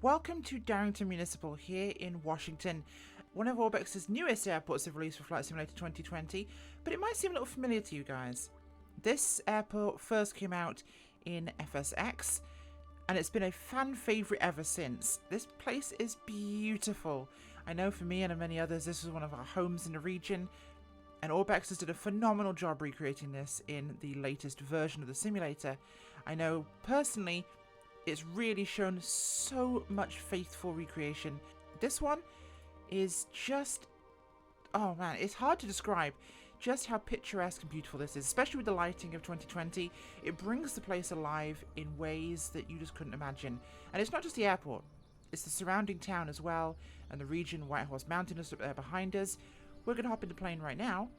Welcome to Darrington Municipal here in Washington. One of Orbx's newest airports have released for Flight Simulator 2020, but it might seem a little familiar to you guys. This airport first came out in FSX, and it's been a fan favourite ever since. This place is beautiful. I know for me and many others this is one of our homes in the region, and Orbx has done a phenomenal job recreating this in the latest version of the simulator. I know personally it's really shown so much faithful recreation. This one is just, oh man, it's hard to describe just how picturesque and beautiful this is, especially with the lighting of 2020. It brings the place alive in ways that you just couldn't imagine. And it's not just the airport, it's the surrounding town as well, and the region. White Horse Mountain is up there behind us. We're going to hop in the plane right now,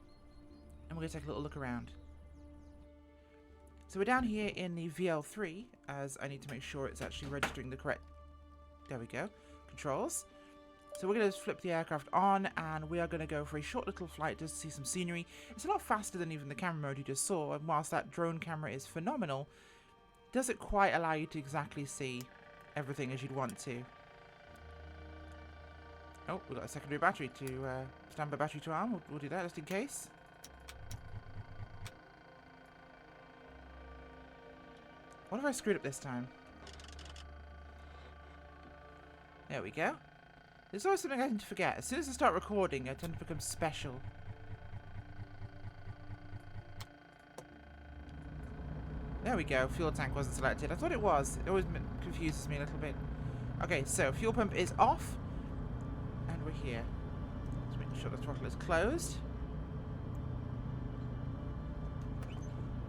and we're going to take a little look around. So we're down here in the VL3, as I need to make sure it's actually registering the correct, there we go, controls. So we're going to flip the aircraft on, and we are going to go for a short little flight just to see some scenery. It's a lot faster than even the camera mode you just saw, and whilst that drone camera is phenomenal, it doesn't quite allow you to exactly see everything as you'd want to. Oh, we've got a secondary battery to, standby battery to arm. We'll do that just in case. What have I screwed up this time? There we go. There's always something I tend to forget. As soon as I start recording, I tend to become special. There we go. Fuel tank wasn't selected. I thought it was. It always confuses me a little bit. Okay, so fuel pump is off. And we're here. Let's make sure the throttle is closed.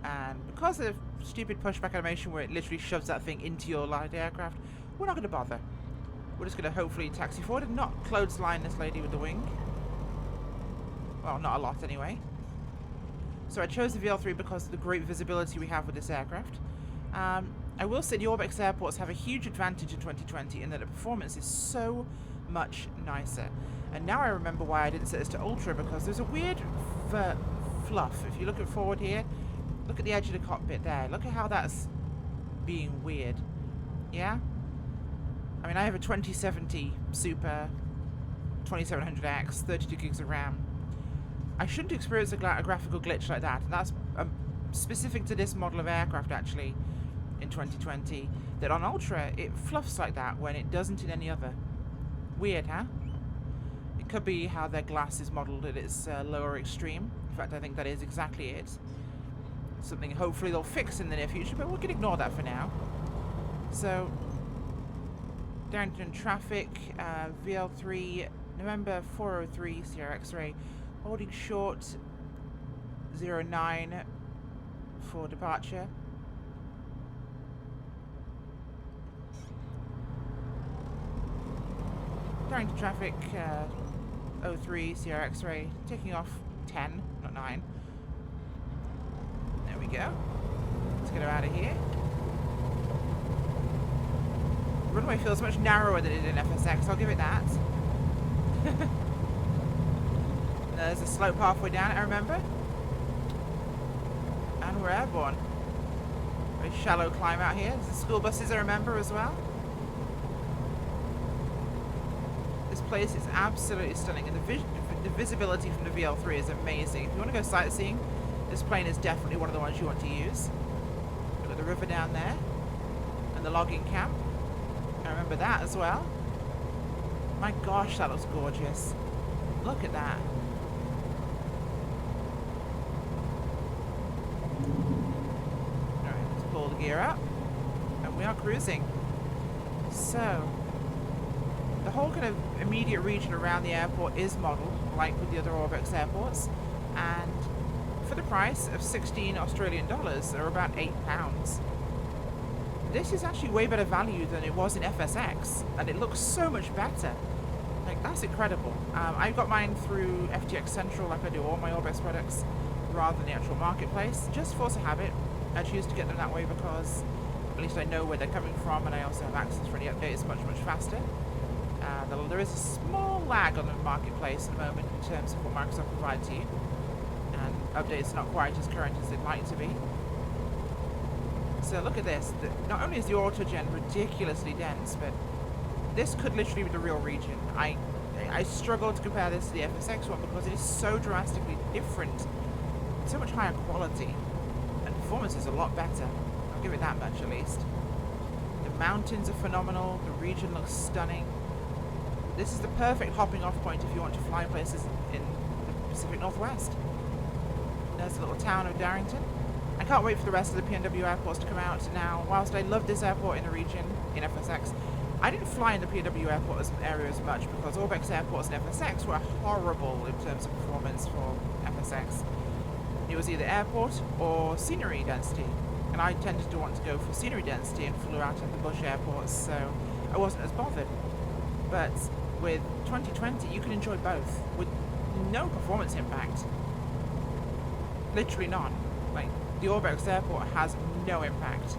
And because of stupid pushback animation where it literally shoves that thing into your light aircraft, we're not going to bother. We're just going to hopefully taxi forward and not clothesline this lady with the wing. Well, not a lot anyway. So I chose the VL3 because of the great visibility we have with this aircraft. I will say the Orbx airports have a huge advantage in 2020 in that the performance is so much nicer. And now I remember why I didn't set this to Ultra, because there's a weird fluff. If you look at forward here, look at the edge of the cockpit there. Look at how that's being weird. Yeah? I mean, I have a 2070 Super 2700X, 32 gigs of RAM. I shouldn't experience a graphical glitch like that. And that's specific to this model of aircraft, actually, in 2020. That on Ultra, it fluffs like that when it doesn't in any other. Weird, huh? It could be how their glass is modelled at its lower extreme. In fact, I think that is exactly it. Something hopefully they'll fix in the near future, but we can ignore that for now. So, Darrington traffic, VL3, November 403, Sierra X-ray, holding short 09 for departure. Darrington traffic, 03, Sierra X-ray, taking off 10, not 9. There we go. Let's get her out of here. The runway feels much narrower than it did in FSX, I'll give it that. There's a slope halfway down, I remember. And we're airborne. Very shallow climb out here. There's the school buses, I remember, as well. This place is absolutely stunning, and the visibility from the VL3 is amazing. If you want to go sightseeing, this plane is definitely one of the ones you want to use. Look at the river down there. And the logging camp. I remember that as well. My gosh, that looks gorgeous. Look at that. Alright, let's pull the gear up. And we are cruising. So, the whole kind of immediate region around the airport is modelled, like with the other Orbx airports. And for the price of 16 Australian dollars, or about £8, this is actually way better value than it was in FSX, and it looks so much better. Like, that's incredible. I got mine through FTX Central, like I do all my Orbx products, rather than the actual marketplace. Just force of habit, I choose to get them that way because at least I know where they're coming from, and I also have access for any updates much faster. There is a small lag on the marketplace at the moment in terms of what Microsoft provides to you, and updates are not quite as current as they'd like to be. So look at this. Not only is the autogen ridiculously dense, but this could literally be the real region. I struggle to compare this to the FSX one because it is so drastically different. So much higher quality. And performance is a lot better. I'll give it that much at least. The mountains are phenomenal. The region looks stunning. This is the perfect hopping off point if you want to fly places in the Pacific Northwest. There's the little town of Darrington. I can't wait for the rest of the PNW airports to come out. Now, whilst I love this airport in the region, in FSX, I didn't fly in the PNW airport area as much because Orbx airports in FSX were horrible in terms of performance for FSX. It was either airport or scenery density, and I tended to want to go for scenery density and flew out of the bush airports, so I wasn't as bothered. But with 2020, you can enjoy both with no performance impact. Literally none. Like, the Orbx airport has no impact.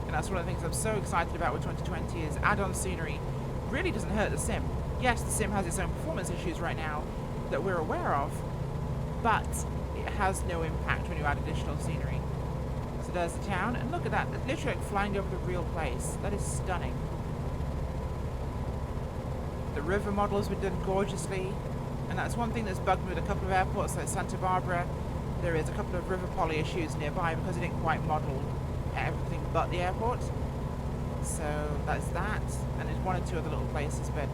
And that's one of the things I'm so excited about with 2020 is add-on scenery really doesn't hurt the sim. Yes, the sim has its own performance issues right now that we're aware of, but it has no impact when you add additional scenery. So there's the town, and look at that. It's literally like flying over the real place. That is stunning. The river models were done gorgeously, and that's one thing that's bugged me with a couple of airports like Santa Barbara. There is a couple of river poly issues nearby because it didn't quite model everything but the airport. So that's that, and there's one or two other little places, but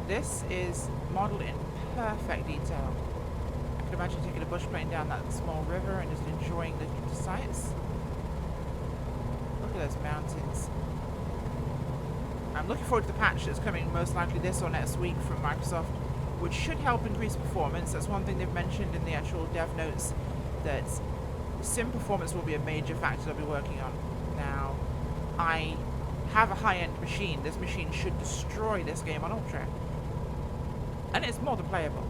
this is modelled in perfect detail. I can imagine taking a bush plane down that small river and just enjoying the sights. Look at those mountains. I'm looking forward to the patch that's coming most likely this or next week from Microsoft, which should help increase performance. That's one thing they've mentioned in the actual dev notes, that sim performance will be a major factor they'll be working on. Now, I have a high-end machine. This machine should destroy this game on Ultra. And it's more than playable.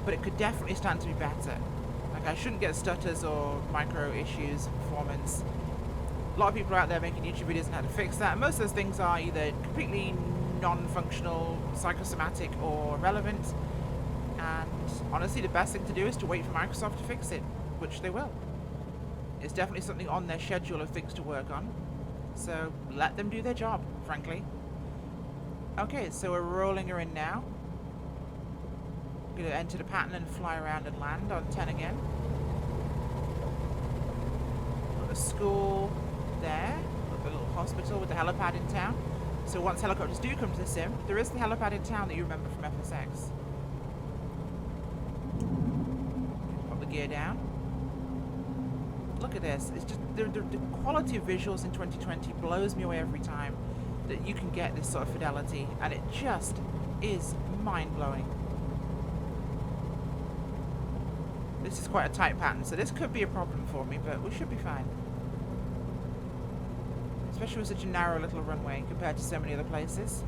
But it could definitely stand to be better. Like, I shouldn't get stutters or micro issues, performance. A lot of people are out there making YouTube videos on how to fix that, and most of those things are either completely non-functional, psychosomatic, or relevant. And honestly, the best thing to do is to wait for Microsoft to fix it, which they will. It's definitely something on their schedule of things to work on. So let them do their job, frankly. Okay, so we're rolling her in now. I'm going to enter the pattern and fly around and land on 10 again. Got a school there. Got a little hospital with the helipad in town. So once helicopters do come to the sim, there is the helipad in town that you remember from FSX. Pop the gear down. Look at this. It's just the quality of visuals in 2020 blows me away every time that you can get this sort of fidelity, and it just is mind-blowing. This is quite a tight pattern, so this could be a problem for me, but we should be fine. Especially with such a narrow little runway compared to so many other places.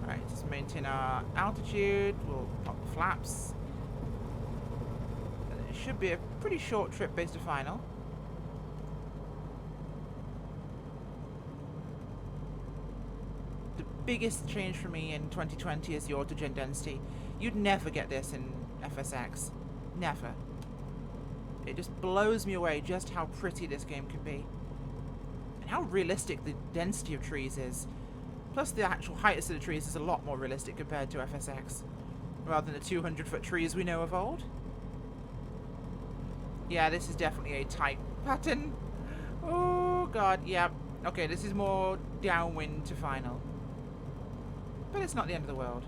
Alright, just maintain our altitude. We'll pop the flaps. And it should be a pretty short trip base to final. The biggest change for me in 2020 is the autogen density. You'd never get this in FSX. Never. It just blows me away just how pretty this game can be. And how realistic the density of trees is. Plus the actual heights of the trees is a lot more realistic compared to FSX. Rather than the 200-foot trees we know of old. Yeah, this is definitely a tight pattern. Oh god, yeah. Okay, this is more downwind to final. But it's not the end of the world.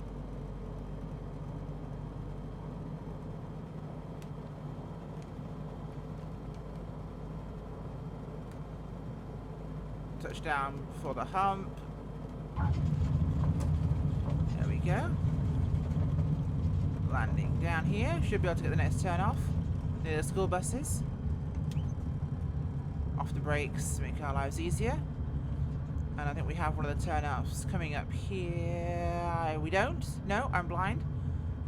Touchdown for the hump. There we go. Landing down here. Should be able to get the next turn off. Near the school buses. Off the brakes to make our lives easier. And I think we have one of the turn-offs coming up here. We don't. No, I'm blind.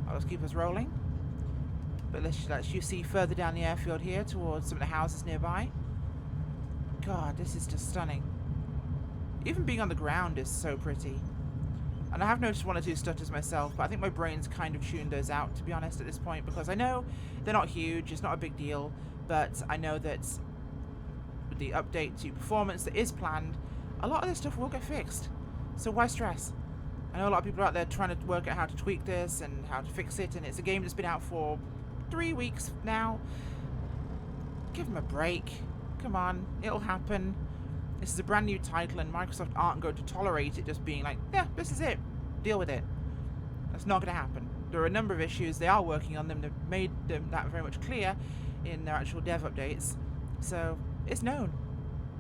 I'll just keep us rolling. But let's let you see further down the airfield here towards some of the houses nearby. God, this is just stunning. Even being on the ground is so pretty. And I have noticed one or two stutters myself, but I think my brain's kind of tuned those out, to be honest, at this point, because I know they're not huge, it's not a big deal, but I know that with the update to performance that is planned, a lot of this stuff will get fixed. So why stress? I know a lot of people out there trying to work out how to tweak this and how to fix it, and it's a game that's been out for 3 weeks now. Give them a break. Come on, it'll happen. This is a brand new title, and Microsoft aren't going to tolerate it just being like, yeah, this is it. Deal with it. That's not going to happen. There are a number of issues. They are working on them. They've made them that very much clear in their actual dev updates. So, it's known.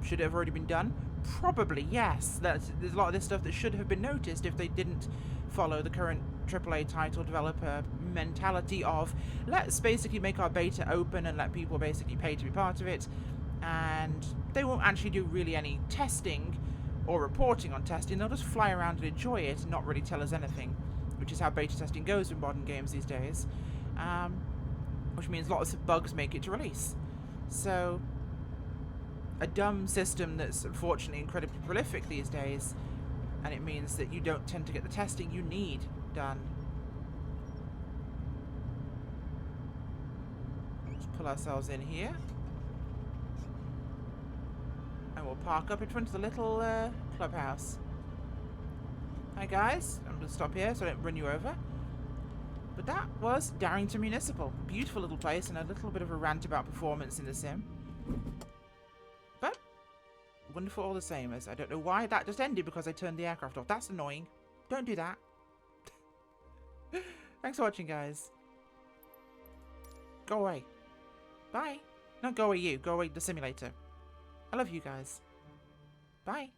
Should it have already been done? Probably, yes. There's a lot of this stuff that should have been noticed if they didn't follow the current AAA title developer mentality of, let's basically make our beta open and let people basically pay to be part of it. And they won't actually do really any testing or reporting on testing. They'll just fly around and enjoy it and not really tell us anything, which is how beta testing goes in modern games these days. Which means lots of bugs make it to release. So, a dumb system that's unfortunately incredibly prolific these days, and it means that you don't tend to get the testing you need done. Let's pull ourselves in here. And we'll park up in front of the little clubhouse. Hi guys, I'm going to stop here so I don't run you over. But that was Darrington Municipal. Beautiful little place, and a little bit of a rant about performance in the sim. But wonderful all the same. As I don't know why that just ended because I turned the aircraft off. That's annoying. Don't do that. Thanks for watching, guys. Go away. Bye. Not go away you. Go away the simulator. I love you guys. Bye.